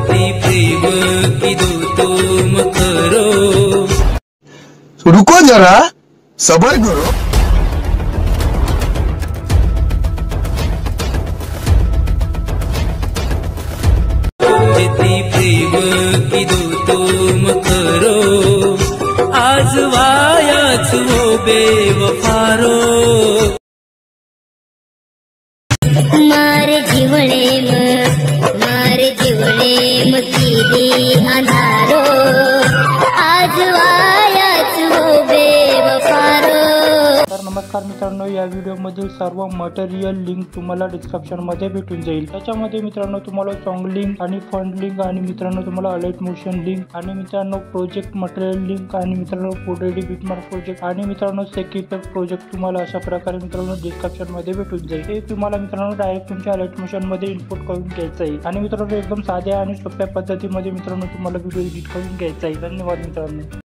प्रेम की दो तुम करो। रुको जरा सबर करो। प्रेम की दो तुम करो, आज वायाच वो बेवफारो। मारे जिवळे म किती अंधारो, आज वायाच वो बेवफारो। तर नमस्कार मित्रांनो, या व्हिडिओमधील सर्व मटेरियल लिंक तुम्हाला डिस्क्रिप्शन मध्ये भेटून जाईल। त्याच्यामध्ये मित्रांनो तुम्हाला सॉन्ग लिंक आणि फंड लिंक आणि मित्रांनो तुम्हाला अलर्ट मोशन लिंक आणि मित्रांनो प्रोजेक्ट मटेरियल लिंक आणि मित्रांनो फोडेडी बिटमार्क प्रोजेक्ट आणि मित्रांनो सेक्युरिटी प्रोजेक्ट तुम्हाला अशा प्रकारे मित्रांनो डिस्क्रिप्शन मध्ये भेटून जाईल। हे तुम्हाला मित्रांनो डायरेक्ट तुमच्या अलर्ट मोशन मध्ये इनपुट करून घ्यायचं आहे आणि मित्रांनो एकदम साध्या आणि सोप्या पद्धतीमध्ये मित्रांनो तुम्हाला व्हिडिओ एडिट करून घ्यायचा आहे। धन्यवाद मित्रांनो।